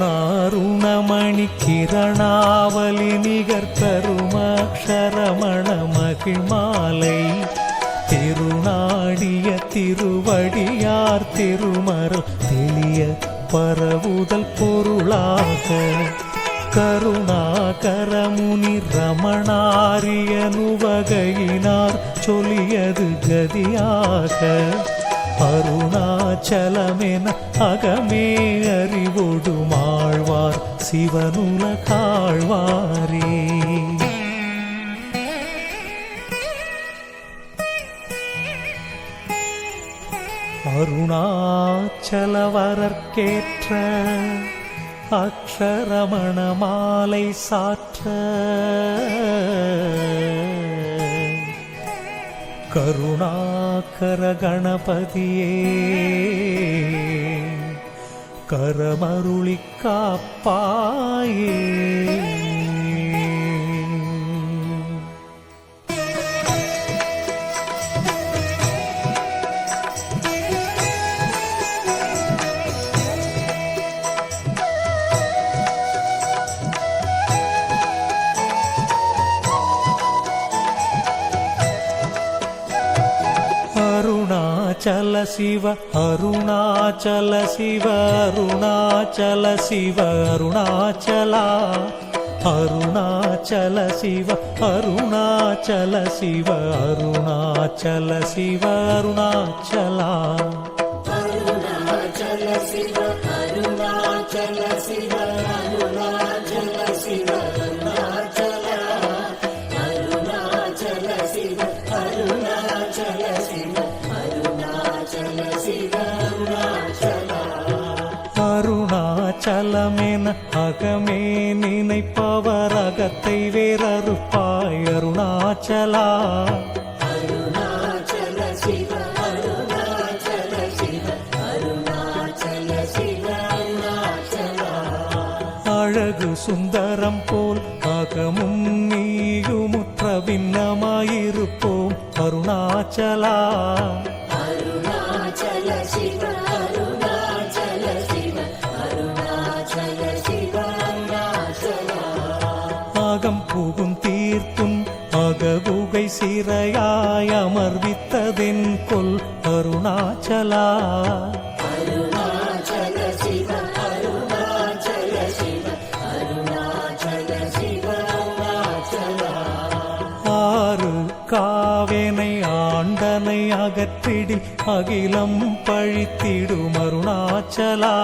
கருணாருணமணி கிரணாவலி நிகர் கருமக்ஷரமண மகிழ்மாலை திருநாடிய திருவடியார் திருமருள் தெளிய பரவுதல் பொருளாக கருணாகரமுனி ரமணாரியனுவகையினார் சொல்லியது கதியாக அருணாச்சலமென அகமே அறிவொடுமாழ்வார் சிவனுலகாழ்வாரே. அருணாச்சலவரற்கேற்ற அக்ஷரமண மாலை சாற்ற கருணாகர கணபதியே கரமருளி காப்பாயே. அருணாச்சல சிவ அருணாச்சல சிவ அருணாச்சல சிவ அருணாச்சலா அருணாச்சல சிவ அருணாச்சல சிவ அருணாச்சல சிவ அருணாச்சலா அருணாச்சல சிவ அருணாச்சல சிவ அருணாச்சல சிவ அருணாச்சலா அருணாச்சல சிவ அருணாச்சல சிவ அருணாச்சலமென அகமே நினைப்பவர் அகத்தை வேறறுப்பாய் அருணாச்சலா அருணாச்சல சிவ அருணாச்சல சிவ அருணாச்சல சிவ அருணாச்சலா அழகு சுந்தரம் போல் அகமும் நீயுமுற்ற பின்னமாயிருப்போம் அருணாச்சலா அருணாச்சல சிவ அருணாச்சல சிவ அருணாச்சல சிவ அருணாச்சலா அகம் புகும் தீர்த்தும் அககுகை சிறையாய் அமர்வித்ததென் கொல் அருணாச்சலா அருணாச்சல சிவ அருணாச்சல சிவ அருணாச்சல சிவ அருணாச்சலா ஆறு காவேனை ஆண்டனை அகற்றிடி அகிலம் பழித்திடும் அருணாச்சலா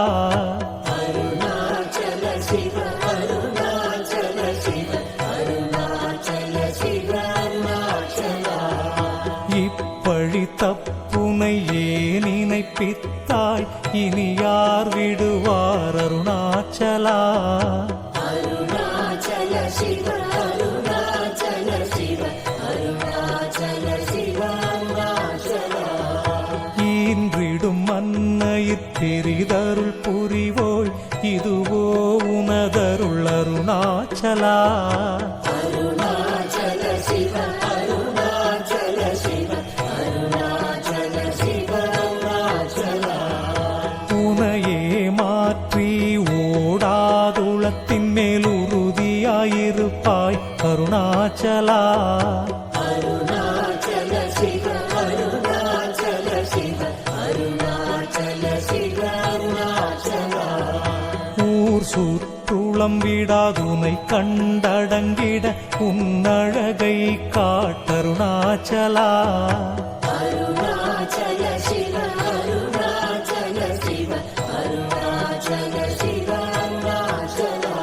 அருணாச்சல சிவ அருணாச்சல சிவ அருணாச்சல சிவ அருணாச்சலா இப்பழி தப்புனை ஏன் நினைப்பித்தாய் இனி யார் விடுவார் அருணாச்சலா அருணாச்சல சிவ அருணாச்சல சிவ அருணாச்சல சிவ அருணாச்சலா ஈன்றிடும் மன்னையிற் பெரிதருள் புரிவோய் இதுவோ உனதருள் அருணாச்சலா அருணாச்சல சிவ அருணாச்சல சிவ அருணாச்சல சிவ அருணாச்சலா உனையே மாற்றி ஓடாதுளத்தின் மேல் உறுதியாயிருப்பாய் அருணாச்சலா அருணாச்சல சிவ அருணாச்சல சிவ அருணாச்சல சிவ அருணாச்சலா ஊர் சுற்றுளம் விடாதுனை கண்டடங்கிட உன்னழகை காட்டருணாச்சலா அருணாச்சல சிவ அருணாச்சல சிவ அருணாச்சல சிவ அருணாச்சலா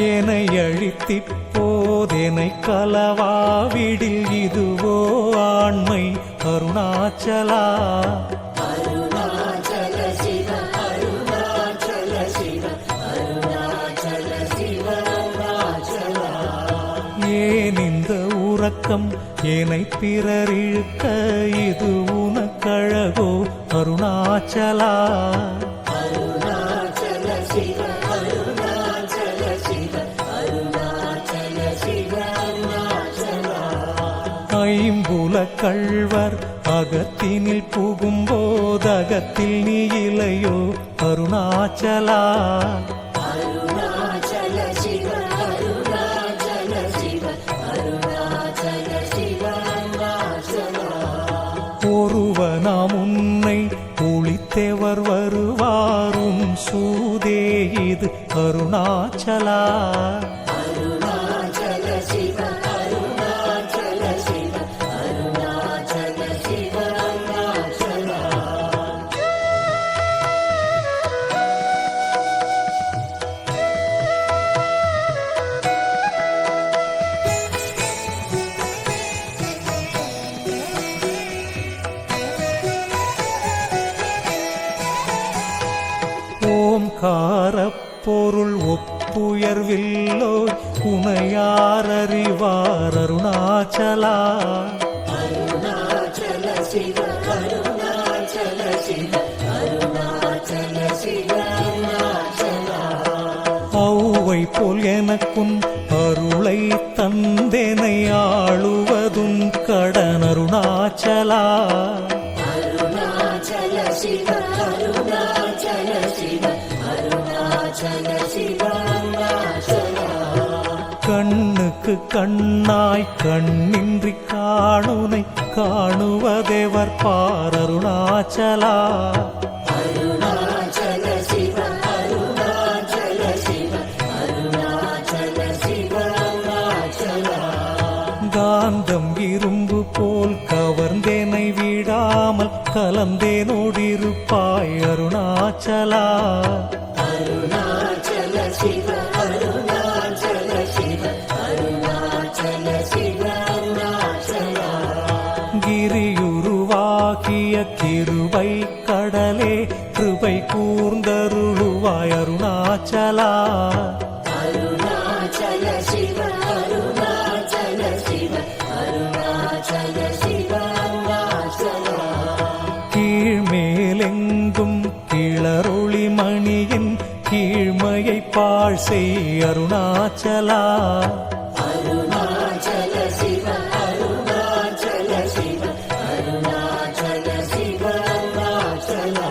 ஏனை அழித்திப்போதெனை கலவாவிடில் இதுவோ ஆண்மை அருணாச்சலா அருணாச்சல சிவ அருணாச்சல சிவ அருணாச்சல சிவ அருணாச்சலா ஏன் இந்த உறக்கம் ஏனை பிறர் இழுக்க இது உனக்கழகோ அருணாச்சலா அருணாச்சல சிவ அருணாச்சல சிவ அருணாச்சல சிவ அருணாச்சலா ஐம்புல கள்வர் அகத்தினில் புகும்போதகத்தில் நீ இலையோ அருணாச்சலா. அருணாச்சல சிவ அருணாச்சல சிவ அருணாச்சல சிவ அருணாச்சலா. ஒருவனாம் உன்னை ஒளித்தேவர் வருவாரும் சூதே இது அருணாச்சலா. அருணாச்சல சிவ அருணாச்சல சிவ அருணாச்சல சிவ அருணாச்சலா. ஓம்காரப் பொருள் ஒப்புயர்வில்லோய் உனையாரறிவார் அருணாச்சலா. அருணாச்சல சிவ அருணாச்சல சிவ அருணாச்சல சிவ அருணாச்சலா. ஔவை போல் எனக்கும் அருளை தந்தெனை ஆளுவதும் கடன் அருணாச்சலா. அருணாச்சல சிவ அருணாச்சல சிவ அருணாச்சல சிவ அருணாச்சலா. கண்ணுக்கு கண்ணாய் கண்ணின்றி காணுனை காணுவதேவர் பார் அருணாச்சலா. அருணாச்சல சிவ அருணாச்சல சிவ அருணாச்சல சிவ அருணாச்சலா. காந்தம் இரும்பு போல் கவர்ந்தேனை விடாமல் கலந்தேனோடிருப்பாய் அருணாச்சலா. அருணாச்சல சிவ அருணாச்சல சிவ அருணாச்சல சிவ அருணாச்சலா. கிரியுருவாகிய கிருபை கடலே கிருபை கூர்ந்தருளுவாய் அருணாச்சலா. அருணாச்சல சிவ அருணாச்சல சிவ அருணாச்சல சிவ அருணாச்சலா. கீழ்மேலெங்கும் கிளரொளி மணியின் கீழ்மையை பாழ் செய் அருணாச்சலா. அருணாச்சல சிவ அருணாச்சல சிவ அருணாச்சல சிவ அருணாச்சலா.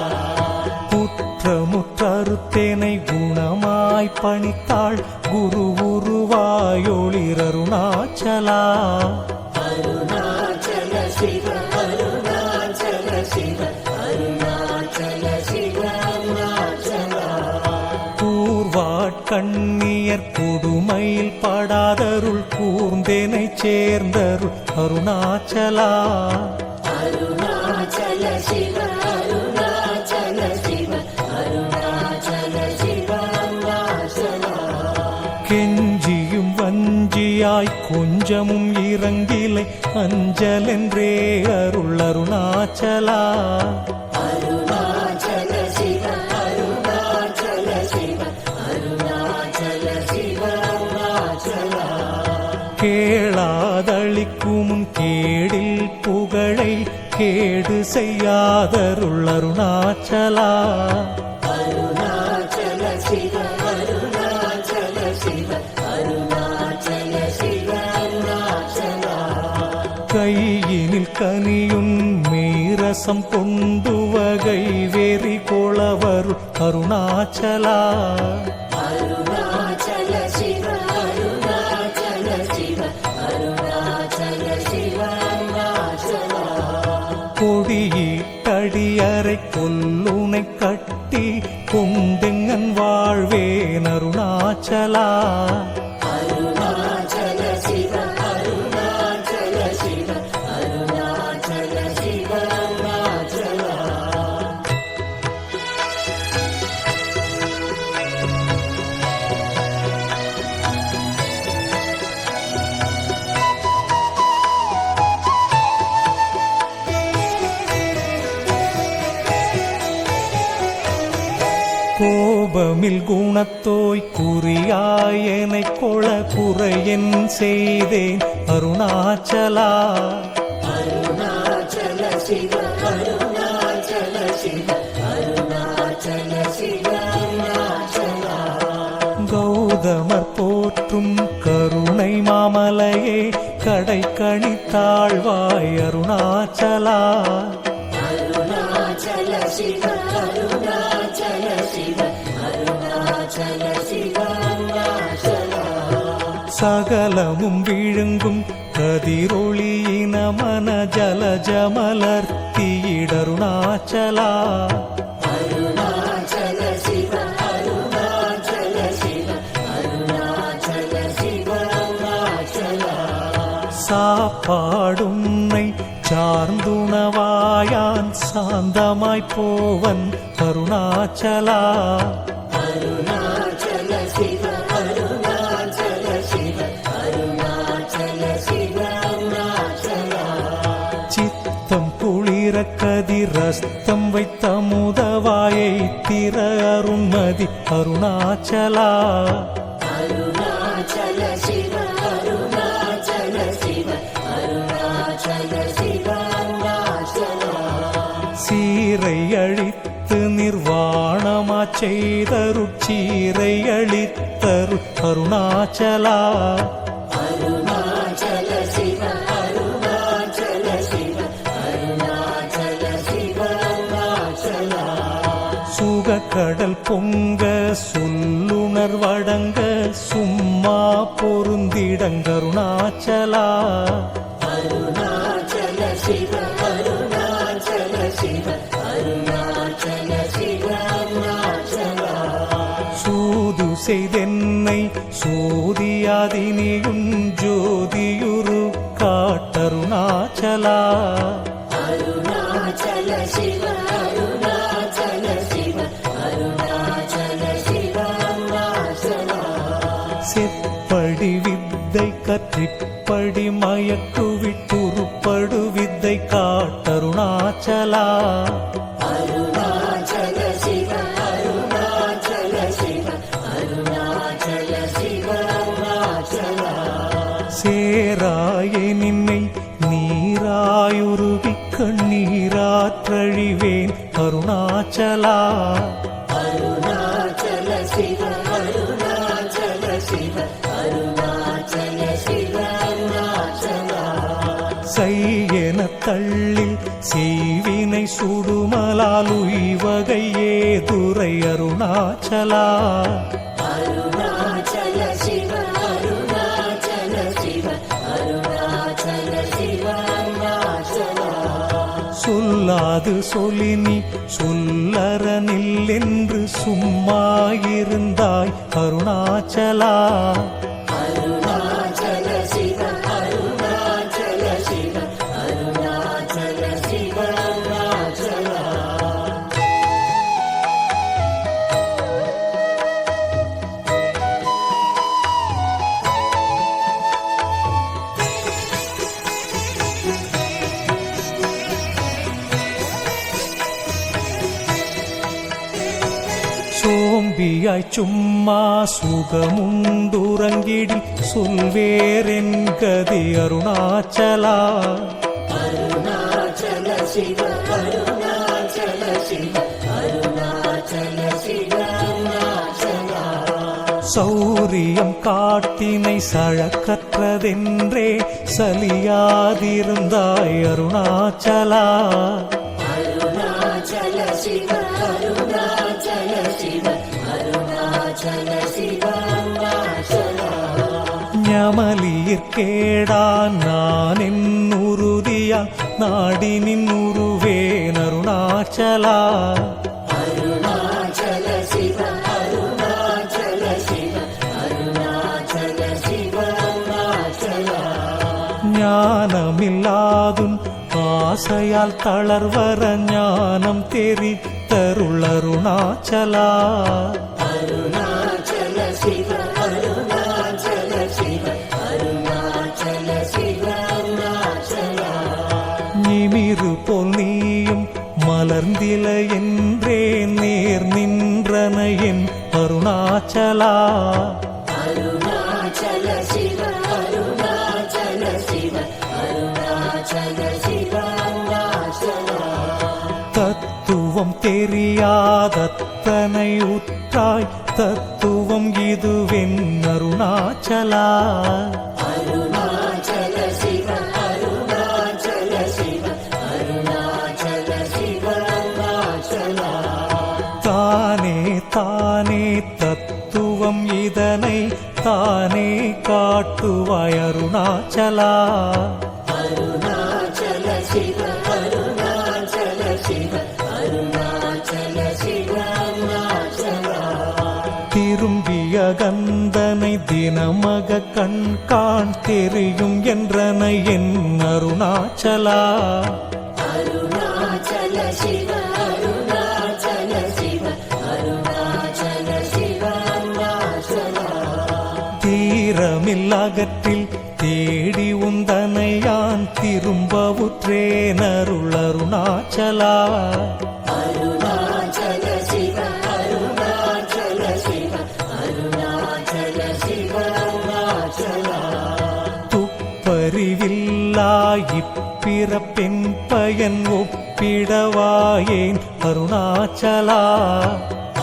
குற்றமுற்றறுத்தேனை குணமாய் பணித்தாள் குரு உருவாயொளிர் அருணாச்சலா. அருணாச்சல சிவ அருணாச்சல சிவ அருணாச்சல சிவ அருணாச்சலா. கூர்வாட்கண்ணியர் கொடுமையில் படாதருள் கூர்ந்தேனை சேர்ந்தருள் அருணாச்சலா. அருணாச்சல சிவ அருணாச்சல சிவ அருணாச்சல சிவ அருணாச்சலா. கெஞ்சியும் வஞ்சியாய் கொஞ்சமும் இறங்கிலை அஞ்சலென்றே அருள் அருணாச்சலா. அருணாச்சல சிவ அருணாச்சல சிவ அருணாச்சல சிவ அருணாச்சலா. கேளாதளிக்கும் கேடில் புகழை கேடு செய்யாதருள் அருணாச்சலா. அருணாச்சல சிவ அருணாச்சல சிவ அருணாச்சல சிவ அருணாச்சலா. கையினில் கனியுன் மீரசம் கொண்டு வகை வெறி கொளவருள் அருணாச்சலா. அருணாச்சல சிவ அருணாச்சல சிவ அருணாச்சல சிவ அருணாச்சலா. கொடியீட்டடியறை கொல்லுனை கட்டி கொண்டெங்கன் வாழ்வேன் அருணாச்சலா. அருணாச்சல சிவ அருணாச்சல சிவ அருணாச்சல சிவ அருணாச்சலா. கோபமில் குணத்தோய் குறியாயனை கொள குறையன் செய்தேன் அருணாச்சலா. அருணாச்சல சிவ அருணாச்சல சிவ அருணாச்சல சிவ அருணாச்சலா. கௌதமர் போற்றும் கருணை மாமலையே கடை கணித்த தாழ்வாய் அருணாச்சலா. அருணாச்சல சிவ அருணாச்சல சிவ அருணாச்சல சிவ அருணாச்சலா. சகலமும் விழுங்கும் கதிரொளியின மன ஜலஜமலர்த்தியிடருணாச்சலா. அருணாச்சல சிவ அருணாச்சல சிவ அருணாச்சல சிவ அருணாச்சலா. சாப்பாடுன்னை சார்ந்துணவாயான் சாந்தமாய் போவன் அருணாச்சலா. அருணாச்சல சிவ அருணாச்சல சிவ அருணாச்சல சிவ அருணாச்சலா. சித்தம் குளிர கதிரஸ்தம் வைத்த முதவாயை திற அருண்மதி அருணாச்சலா. அருணாச்சல சிவ அருணாச்சல சிவ அருணாச்சல சிவ அருணாச்சலா. சீரை அழித்து நிர்வாணமா செய்தருட்சீரை அழித்தரு அருணாச்சலா. அருணாச்சல சிவ அருணாச்சல சிவ அருணாச்சல சிவ அருணாச்சலா. சுகக்கடல் பொங்க சொல்லுணர்வடங்க சும்மா பொருந்திடங்கருணாச்சலா. அருணாச்சல சிவ அருணாச்சல சிவ அருணாச்சல சிவ அருணாச்சலா. சூது செய்தென்னை சோதியாதினியும் ஜோதியுரு காட்டருணாச்சலா. அருணாச்சல சிவ அருணாச்சல சிவ அருணாச்சல சிவ அருணாச்சலா. செப்படி வித்தை கற்றிப்படி மயக்குவிட்டுருப்படு வித்தை காட்டருணாச்சலா. அருணாச்சல சிவ அருணாச்சல சிவ அருணாச்சல சிவ அருணாச்சலா. சேராய நின்னை நீராயுருவி கண்ணீராற்றழிவேன் அருணாச்சலா. அருணாச்சல சிவ அருணாச்சல சிவ அருணாச்சல சிவ அருணாச்சலா. செய்யென தள்ளில் செய்வினை சுடுமலால் உய்வகையே துரை அருணாச்சலா. அருணாச்சல சிவ அருணாச்சல சிவ அருணாச்சல சிவ அருணாச்சலா. சொல்லாது சொலினி சொல்லறனில் என்று சும்மாயிருந்தாய் அருணாச்சலா. அருணாச்சல சிவ அருணாச்சல சிவ அருணாச்சல சிவ அருணாச்சலா. சோம்பியாய் சும்மா சுகமுண்டுறங்கிடில் சொல்வேரென் கதி அருணாச்சலா. அருணாச்சல சிவ அருணாச்சல சிவ அருணாச்சல சிவ அருணாச்சலா. சௌரியம் காட்டினை சழக்கற்றதென்றே சலியாதிருந்தாய் அருணாச்சலா. அருணாச்சல சிவ அருணாச்சல சிவ அருணாச்சல சிவ அருணாச்சலா. ஞமலியிற்கேடா நான் என் உறுதியா நாடி நின் உருவேன் அருணாச்சலா. அருணாச்சல சிவ அருணாச்சல சிவ அருணாச்சல சிவ அருணாச்சலா. ஞானமில்லாதும் ஆசையால் தளர்வர ஞானம் தெரித்தருள் அருணாச்சலா. அருணாச்சல சிவ அருணாச்சல சிவ அருணாச்சல சிவ அருணாச்சலா. நிமிரு போல் நீயும் மலர்ந்தில என்றே நேர் நின்றன என் அருணாச்சலா. அருணாச்சல சிவ அருணாச்சல சிவ அருணாச்சல சிவ அருணாச்சலா. தத்துவம் தெரியாதத்தனை உற்றாய் தத்துவம் இதுவென் அருணாச்சலா. அருணாச்சல சிவ அருணாச்சல சிவ அருணாச்சல சிவ அருணாச்சலா தானே தானே தத்துவம் இதனை தானே காட்டுவாய் அருணாச்சலா அருணாச்சல சிவ அருணாச்சல சிவ அருணாச்சல சிவ அருணாச்சலா திரும்பிய கந்தனை தினமக கண் தெரியும் என்றனை என் அருணாச்சலா அருணாச்சல சிவ அருணாச்சல சிவ அருணாச்சல சிவ அருணாச்சலா தீரமில்லகற்றில் தேடி உந்தனை யான் திரும்பவுற்றேன் அருள் அருணாச்சலா அருணாச்சல சிவ அருணாச்சல சிவ அருணாச்சல சிவ அருணாச்சலா துப்பறிவில்லா இப்பிறப்பெண் பயன் ஒப்பிடவாயேன் அருணாச்சலா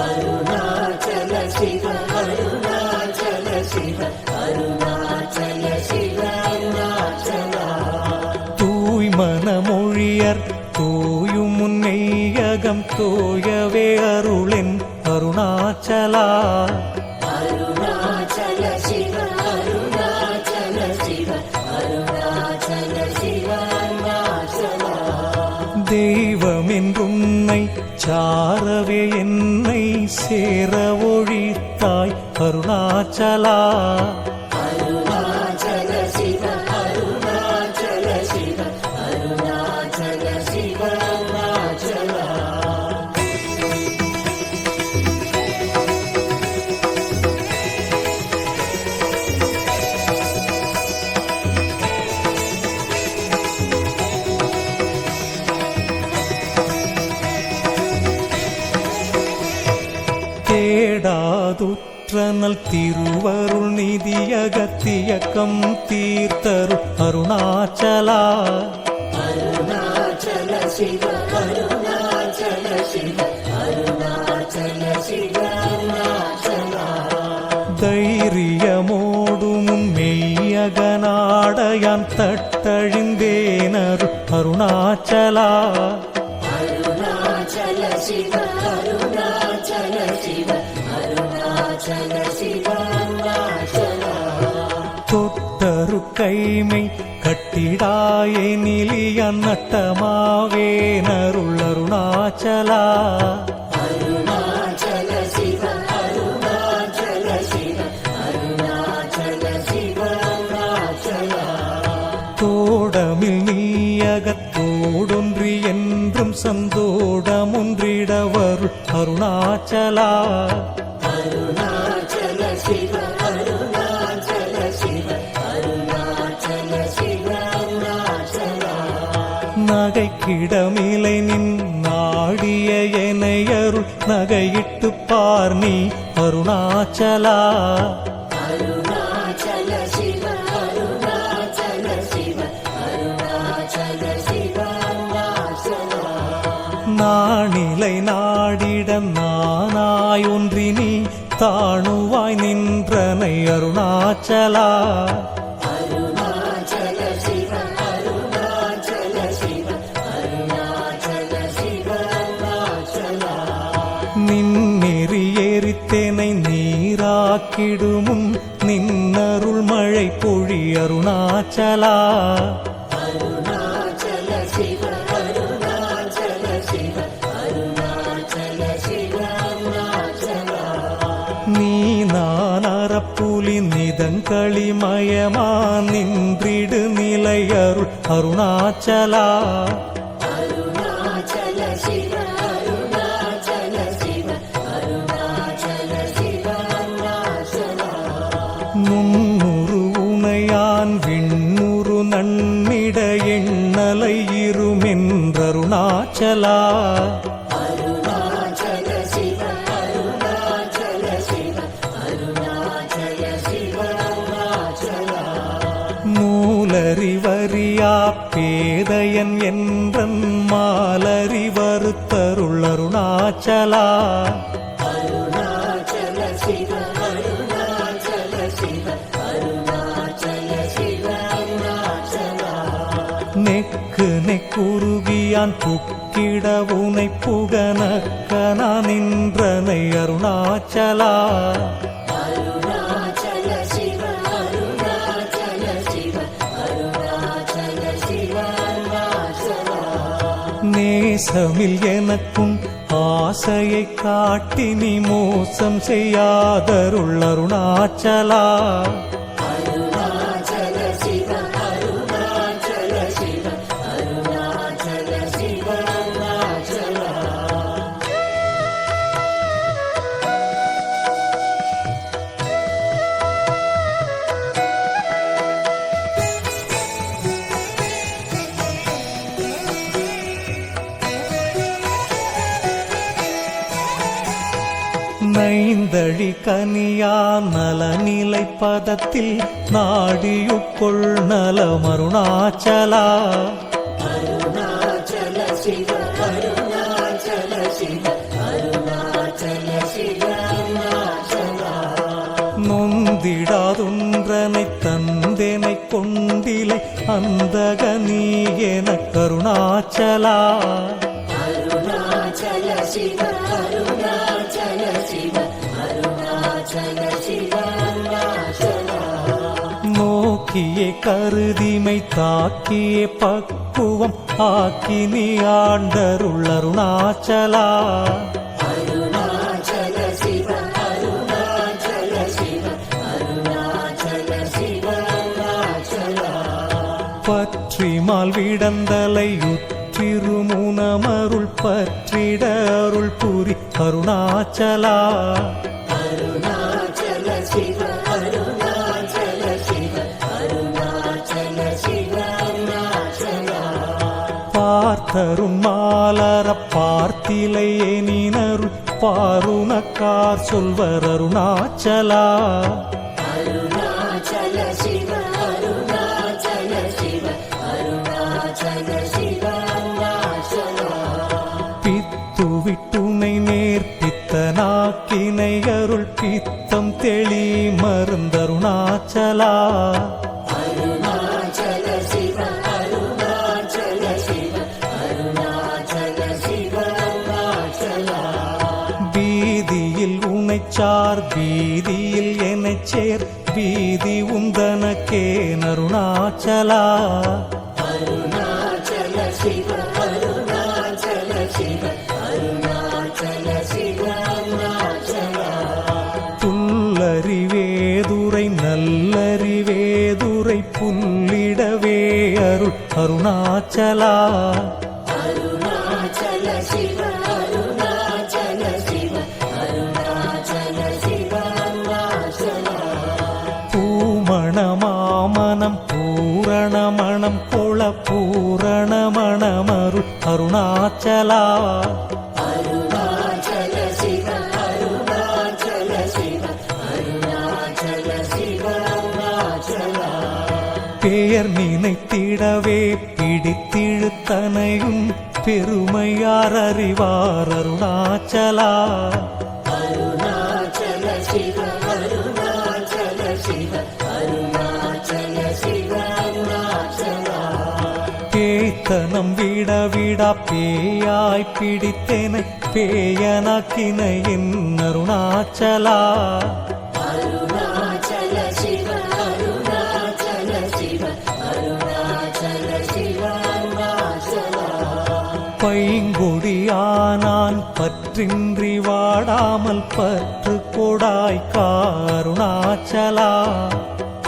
அருணாச்சல சிவ அருணாச்சல சிவ அருணாச்சல சிவ அருணாச்சலா தூய்மனமொழியர் தூயும் முன்னையகம் தோயவே அருளென் அருணாச்சலா அருணாச்சல சிவ அருணாச்சல சிவ அருணாச்சல சிவ அருணாச்சலா தெய்வமென்றுன்னை சாரவே என்னை சேர ஒழித்தாய் அருணாச்சலா அருணாச்சல சிவ அருணாச்சல சிவ அருணாச்சல சிவ அருணாச்சலா தேடாதுற்றனல் திருவருள் நிதியகத்தியக்கம் தீர்த்தரு அருணாச்சலா அருணாச்சல சிவ அருணாச்சல சிவ அருணாச்சல சிவ அருணாச்சலா தைரியமோடும் மெய்யகநாடையான் தட்டழிந்தேனரு அருணாச்சலா அருணாச்சல சிவ அருணாச்சல சிவ அருணாச்சல சிவ அருணாச்சலா தொட்டரு கைமை கட்டிடாயே நிலியன் நட்டமாவேனருள் அருணாச்சலா அருணாச்சல சிவ அருணாச்சல சிவ அருணாச்சல சிவ அருணாச்சலா தோடமில் நீயகத்தோடொன்றி என்றும் சந்தோடமொன்றிடவர் அருணாச்சலா அருணாச்சல சிவ அருணாச்சல சிவ அருணாச்சல சிவ அருணாச்சலா நகைக்கிடமிலை நின் நாடிய எனையருள் நகையிட்டு பார் நீ அருணாச்சலா அருணாச்சல சிவ அருணாச்சல சிவ அருணாச்சல சிவ அருணாச்சலா நாணிலை நாடிடம் நானாய் ஒன்றி நீ தாணுவாய் நின்றனை அருணாச்சலா அருணாச்சல சிவ அருணாச்சல சிவ அருணாச்சல சிவ அருணாச்சலா நின்னெறி எரித்தேனை நீராக்கிடுமுன் நின்னருள் மழை பொழி அருணாச்சலா அருணாச்சல சிவ அருணாச்சல சிவ அருணாச்சல சிவ அருணாச்சலா நீ நான் அறப்புலி நிதங்களிமயமா நின்றிடு நிலையருள் அருணாச்சலா அருணாச்சல சிவ அருணாச்சல சிவ அருணாச்சல சிவ அருணாச்சலா முன்னுரு உனையான் விண்ணுரு நன்னிட எண்ணலை இருமென்றருணாச்சலா அருணாச்சல சிவ அருணாச்சல சிவ அருணாச்சல சிவ அருணாச்சலா நூலறிவறியா பேதையன் என்றன் மாலறிவறுத்தருள் அருணாச்சலா அருணாச்சல சிவ அருணாச்சல சிவ அருணாச்சல சிவ அருணாச்சலா நெக்கு நெக்கு குறுகியான் புக்கிட உனை புகனக்கனா நின்றனை அருணாச்சலா அருணாச்சல சிவ அருணாச்சல சிவ அருணாச்சல சிவ அருணாச்சலா நேசமில் எனக்கும் ஆசையை காட்டி நீ மோசம் செய்யாதருள் அருணாச்சலா அருணாச்சல சிவ அருணாச்சல சிவ அருணாச்சல சிவ அருணாச்சலா நைந்தழி கனியா நலநிலை பதத்தில் நாடியுட்கொள் நலம் அருணாச்சலா அருணாச்சல சிவ அருணாச்சல சிவ அருணாச்சல சிவ அருணாச்சலா நொந்திடாதொன்றனை தந்தெனை கொண்டிலை அந்தக நீ என கருணாச்சலா அருணாச்சல சிவ அருணாச்சல சிவ அருணாச்சல சிவ அருணாச்சலா நோக்கியே கருதிமை தாக்கியே பக்குவம் ஆக்கி நீ ஆண்டருள் அருணாச்சலா அருணாச்சல சிவ அருணாச்சல சிவ அருணாச்சல சிவ அருணாச்சலா பற்றிமால் விடந்தலை திருமுனமருள் பற்றிட அருள் புரி அருணாச்சலா அருணாச்சல சிவ அருணாச்சல சிவ அருணாச்சல சிவ அருணாச்சலா பார்த்தருண் மாலர பார்த்திலை எனினருள் பாருணக்கார் சொல்வர் அருணாச்சலா அருணாச்சல சிவ அருணாச்சல சிவ அருணாச்சல சிவ அருணாச்சலா பித்துவிட்டுனை நேர்ப்பித்தனாக்கினை அருள் பித்தம் தெளி மருந்தருணாச்சலா அருணாச்சல சிவ அருணாச்சல சிவ அருணாச்சல சிவ அருணாச்சலா பீதியில் உனைச்சார் பீதியில் எனச் சேர் பீதி உந்தனக்கே அருணாச்சலா அருணாச்சல சிவ அருணாச்சல சிவ அருணாச்சல சிவ அருணாச்சலா புல்லறிவேதுரை நல்லறிவேதுரை புல்லிடவே அருள் அருணாச்சலா அருணாச்சல சிவ அருணாச்சல சிவ அருணாச்சல சிவ அருணாச்சலா பூமணமாமனம் பூரணமணம் கொள பூரணமணமருள் அருணாச்சலா அருணாச்சல சிவ அருணாச்சல சிவ அருணாச்சல சிவ அருணாச்சலா பெயர் நினைத்திடவே பிடித்திழுத்தனையும் பெருமையார் அறிவார் அருணாச்சலா அருணாச்சல சிவ அருணாச்சல சிவ அருணாச்சல சிவ அருணாச்சலா பேய்த்தனம் விட விடா பேயாய் பிடித்தேனை பேயனாக்கினை என் அருணாச்சலா அருணாச்சல சிவ அருணாச்சல சிவ அருணாச்சல சிவ அருணாச்சலா பைங்கொடியானான் பற்றின்றி வாடாமல் பற்று கொடாய் காருணாச்சலா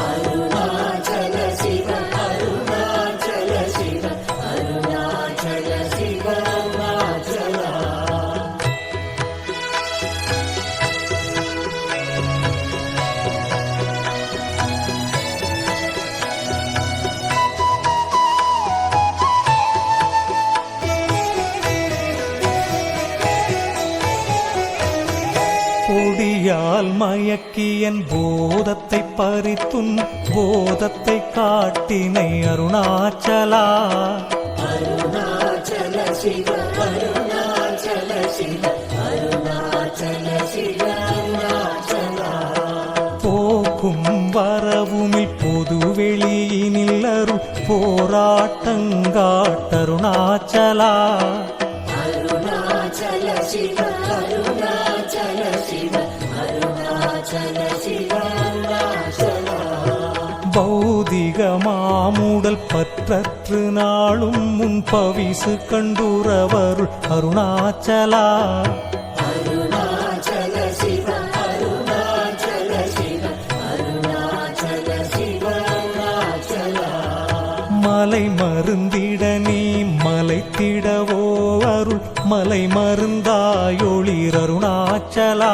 அருணாச்சல சிவ அருணாச்சல சிவ அருணாச்சல சிவ அருணாச்சலா பொடியால் மயக்கியன் போதத்தை பறித்துன் போதத்தை காட்டினை அருணாச்சலா அருணாச்சல சிவ அருணாச்சல சிவ அருணாச்சல சிவ அருணாச்சலா போக்கும் வரவுமில் பொது வெளியினில் அருள் போராட்டங்காட்ட அருணாச்சலா அருணாச்சல சிவ அருணாச்சல சிவ அருணாச்சல சிவ அருணாச்சலா பௌதிக மாமுடல் பற்றற்று நாளும் முன் பவிசு கண்டுறவருள் அருணாச்சலா அருணாச்சல சிவ அருணாச்சல சிவ அருணாச்சல சிவ அருணாச்சலா மலை மருந்திட நீ மலைத்திடவோ அருள் மலை மருந்தாயொளிர் அருணாச்சலா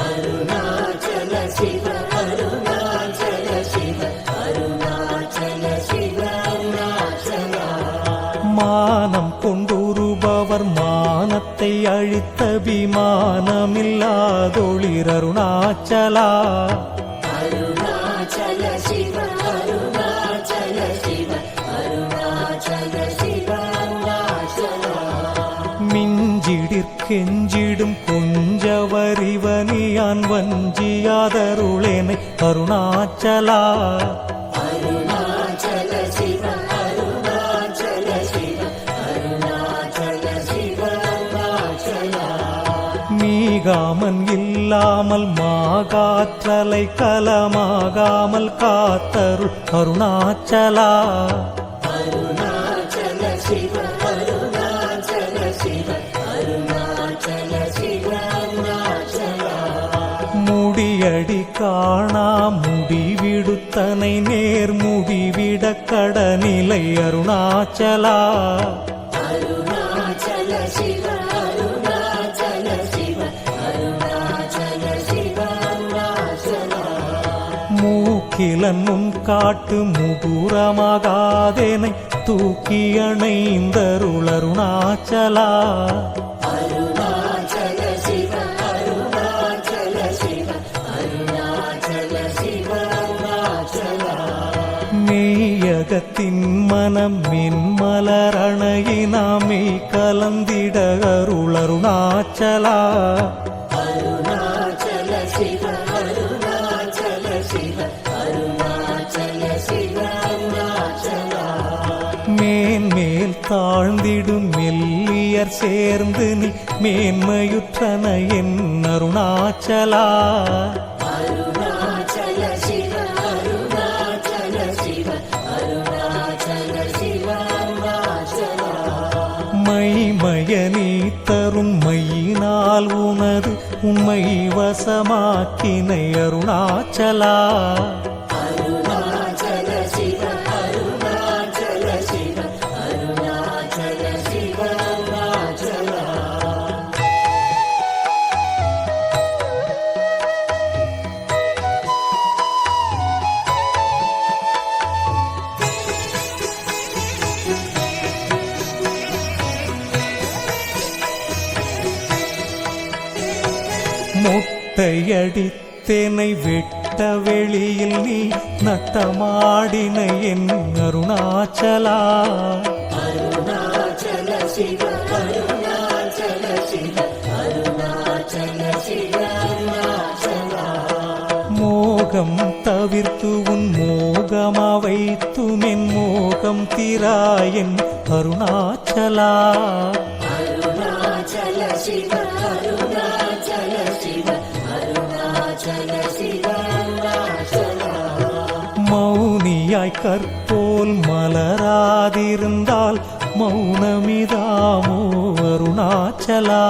அருணாச்சல சிவ அருணாச்சல சிவ அருணாச்சல சிவ அருணாச்சலா மானம் கொண்டுருபவர் மானத்தை அழித்த விமானமில்லாதொளிர் அருணாச்சலா அருணாச்சல சிவ அருணாச்சல சிவ அருணாச்சல சிவ அருணாச்சலா மிஞ்சிடிற்கெஞ்சிடும் கொஞ்சவரிவனியான் வஞ்சியாதருளேனை அருணாச்சலா அருணாச்சல சிவ அருணாச்சல சிவ அருணாச்சல சிவ அருணாச்சலா மீகாமன் இல்லாமல் மாகாற்றலை கலமாகாமல் காத்தருள் அருணாச்சலா அருணாச்சல சிவ அருணாச்சல சிவ அருணாச்சல சிவ அருணாச்சலா முடியடி காணா முடிவிடுத்தனை நேர் முடிவிட கடநிலை அருணாச்சலா அருணாச்சல சிவ அருணாச்சல சிவ அருணாச்சல சிவ அருணாச்சலா மூக்கிலன் முன் காட்டு முகுரமாகாதேனை தூக்கி அணைந்தருள் அருணாச்சலா அருணாச்சல சிவ அருணாச்சல சிவ அருணாச்சல சிவ அருணாச்சலா மெய்யகத்தின் மனம் மென்மலரணையினாமே கலந்திட அருள் அருணாச்சலா அருணாச்சல சிவ அருணாச்சல சிவ அருணாச்சல சிவ அருணாச்சலா மேன்மேல் தாழ்ந்திடும் மெல்லியர் சேர்ந்து நீ மேன்மையுற்றன என் அருணாச்சலா அருணாச்சல சிவ அருணாச்சல சிவ அருணாச்சல சிவ அருணாச்சலா மைமய நீ தரும் மையினால் உனது உண்மை வசமாக்கினை அருணாச்சலா அருணாச்சல சிவ அருணாச்சல சிவ அருணாச்சல சிவ அருணாச்சலா மொட்டையடித்தேனை வெட்ட வெளியில் நீ நட்டமாடின என் அருணாச்சலா அருணாச்சல சிவ அருணாச்சல சிவ அருணாச்சல சிவ அருணாச்சலா மோகம் தவிர்த்து உன் மோகமா வைத்துமென் மோகம் திராயன் அருணாச்சலா அருணாச்சல சிவ அருணாச்சல சிவ அருணாச்சல சிவ அருணாச்சலா மௌனியாய் கற்போல் மலராதிருந்தால் மௌனமிதாமோ அருணாச்சலா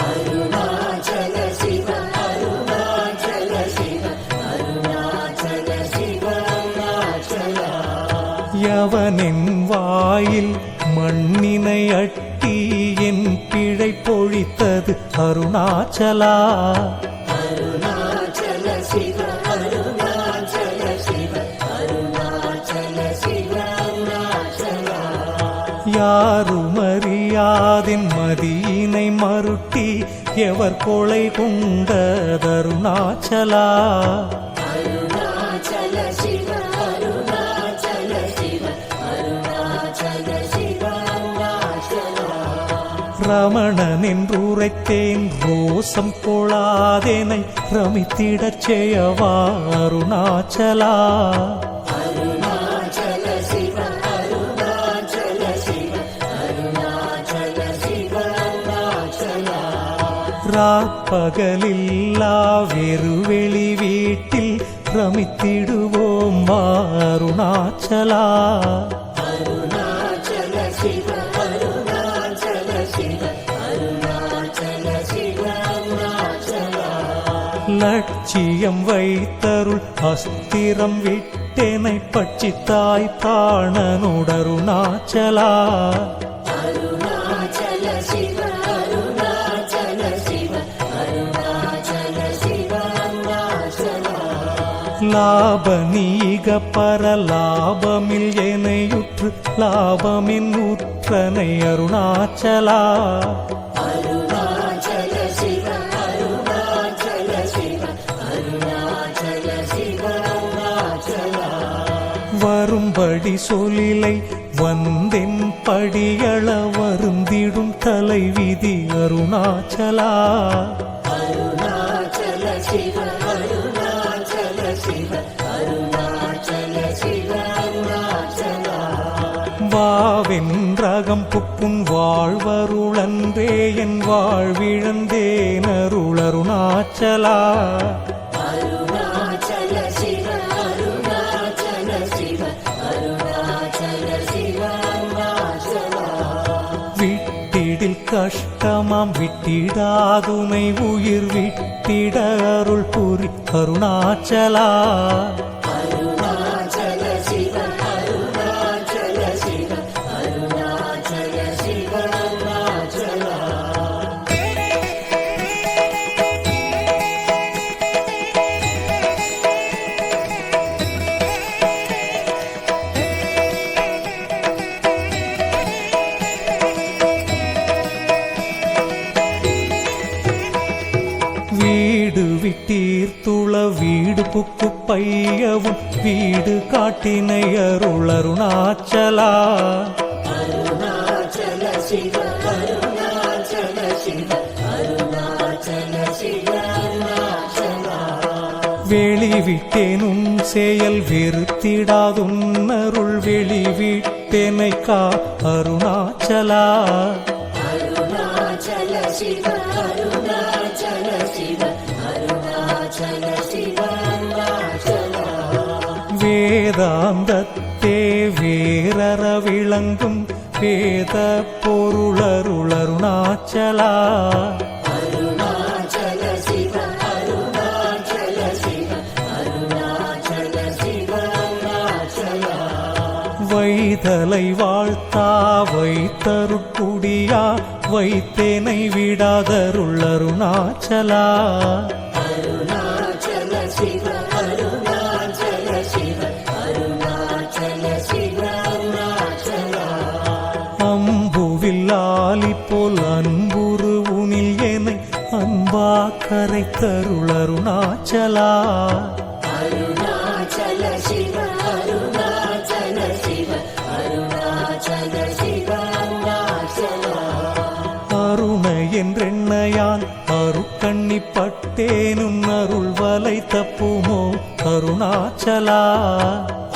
அருணாச்சல சிவ அருணாச்சல சிவ அருணாச்சல சிவ அருணாச்சலா யவனின் வாயில் மண்ணினை அட்டி என் பிழை பொழித்தது அருணாச்சலா அருணாச்சல சிவ அருணாச்சல சிவ அருணாச்சல சிவ அருணாச்சலா யாருமறியாதின் மதியினை மருட்டி எவர் கொலை கொண்டதருணாச்சலா அருணாச்சல சிவ அருணாச்சல சிவ அருணாச்சல சிவ அருணாச்சலா ரமணன் என்றுரைத்தேன் ரோசம் கொளாதேனை ரமித்திடச் செய்யவா அருணாச்சலா அருணாச்சல சிவ அருணாச்சல சிவ ராப்பகலில்லா வெறுவெளி வீட்டில் ரமித்திடுவோம் வா அருணாச்சலா. அருணாச்சல சிவ அருணாச்சல சிவ அருணாச்சல சிவ அருணாச்சலா. லட்சியம் வைத்தருள் அஸ்திரம் விட்டெனை பட்சித்தாய் பிராணனுடருணாச்சலா. அருணாச்சல சிவ அருணாச்சல சிவ அருணாச்சல சிவ அருணாச்சலா. லாபநீக பரலாபமில் எனையுற்று லாபமின் உற்றனை அருணாச்சலா. அருணாச்சல சிவ அருணாச்சல சிவ அருணாச்சல சிவ அருணாச்சலா. வரும்படி சொலிலை வந்தென் படியள வருந்திடும் தலைவிதி அருணாச்சலா. அருணாச்சல சிவ அருணாச்சல சிவ அருணாச்சல சிவ அருணாச்சலா. வாவென்றகம் புக்குன் வாழ்வருளன்றே என் வாழ்விழந்தேன் அருளருணாச்சலா. அருணாச்சல சிவ அருணாச்சல சிவ அருணாச்சல சிவ அருணாச்சலா. விட்டிடில் கஷ்டமாம் விட்டிடாதுனை உயிர் விட்டிட அருள் புரி அருணாச்சலா. அருணாச்சல சிவ அருணாச்சல சிவ அருணாச்சல சிவ அருணாச்சலா. வீடு விட்டீர்த்துள வீடு புக்கு பையவும் வீடு காட்டினை அருளருணாச்சலா. அருணாச்சல சிவ அருணாச்சல சிவ அருணாச்சல சிவ அருணாச்சலா. வெளிவிட்டேனும் செயல் வெறுத்திடாதுன் அருள் வெளிவிட்டேனை கா அருணாச்சலா. அருணாச்சல சிவ அருணாச்சல சிவ அருணாச்சல சிவ அருணாச்சலா. வேதாந்தத்தே வேரற விளங்கும் வேத பொருளருளருணாச்சலா. அருணாச்சல சிவ அருணாச்சல சிவ அருணாச்சல சிவ அருணாச்சலா. வைதலை வாழ்த்தா வைத்தருட்குடியா வைத்தேனை விடாதருளருணாச்சலா. அருணாச்சல சிவ அருணாச்சல சிவ அருணாச்சல சிவ அருணாச்சலா. அம்புவில்லாலி போல் அன்புரு உனில் எனை அன்பா கரைத்தருளருணாச்சலா. அருணாச்சல சிவ அருணாச்சல சிவ அருணாச்சல சிவ அருணாச்சலா. அருண என்றெண்ணையான் அருக்கண்ணி பட்டேனும் அருள் வலை தப்புமோ அருணாச்சலா.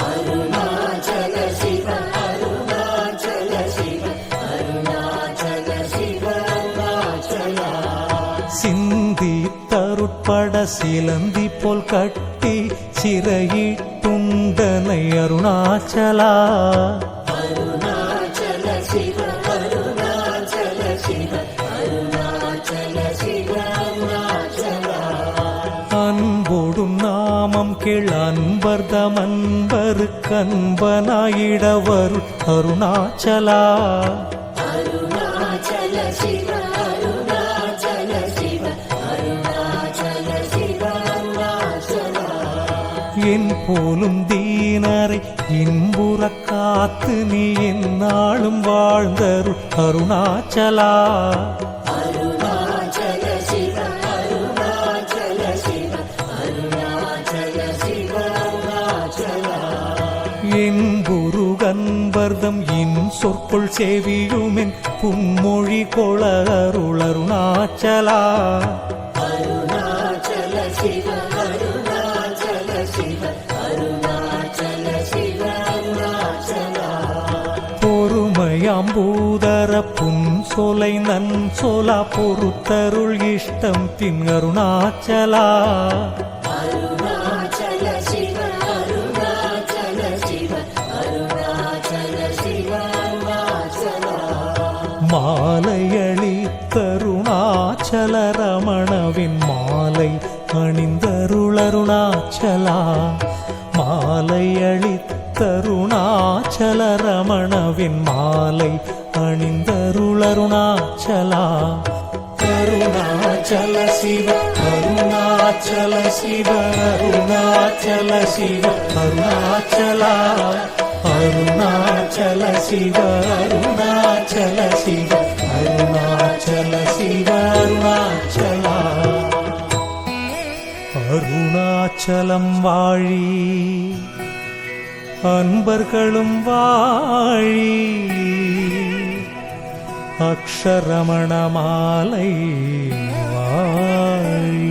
அருணாச்சல சிவ அருணாச்சல சிவ அருணாச்சல சிவ அருணாச்சலா. சிந்தி தருட்பட சிலந்தி போல் கட்டி சிறையிட்டுண்டனை அருணாச்சலா. அருணாச்சல சிவ அருணாச்சல சிவ அருணாச்சல சிவ அருணாச்சலா. அன்போடும் நாமம் கேள் அன்பர்தம் அன்பருக்கு அன்பனாயிடவருள் அருணாச்சலா. அருணாச்சல சிவ அருணாச்சல சிவ அருணாச்சல சிவ அருணாச்சலா. என் போலும் தீனரை இன்புற காத்து நீ எந்நாளும் வாழ்ந்தருள் அருணாச்சலா. அருணாச்சல சிவ அருணாச்சல சிவ அருணாச்சல சிவ அருணாச்சலா. என் குருகன்பர்தம் இன் சொற்கொள் செவியுமென் புன்மொழி கொள அருள் அருணாச்சலா. அருணாச்சல சிவ அருணாச்சல சிவ அருணாச்சல சிவ அருணாச்சலா. பொறுமையாம்பூத பொருதர புன்சொலை நன்சொலா பொறுத்தருள் இஷ்டம் தின் அருணாச்சலா அருணாச்சல சிவ அருணாச்சல சிவ அருணாச்சல சிவ அருணாச்சலா மாலையளி தருணாச்சல ரமணவின் மாலை அணிந்தருளருணாச்சலா மாலையளி தருணாச்சல ரமணவின் மாலை அணிந்தருளருணாச்சலா அருணாச்சல சிவ அருணாச்சல சிவ அருணாச்சல சிவ அருணாச்சலா அருணாச்சல சிவ அருணாச்சல சிவ அருணாச்சல சிவ அருணாச்சலா அருணாச்சலம் வாழி அன்பர்களும் வாழி அக்ஷரமண மாலை வாழி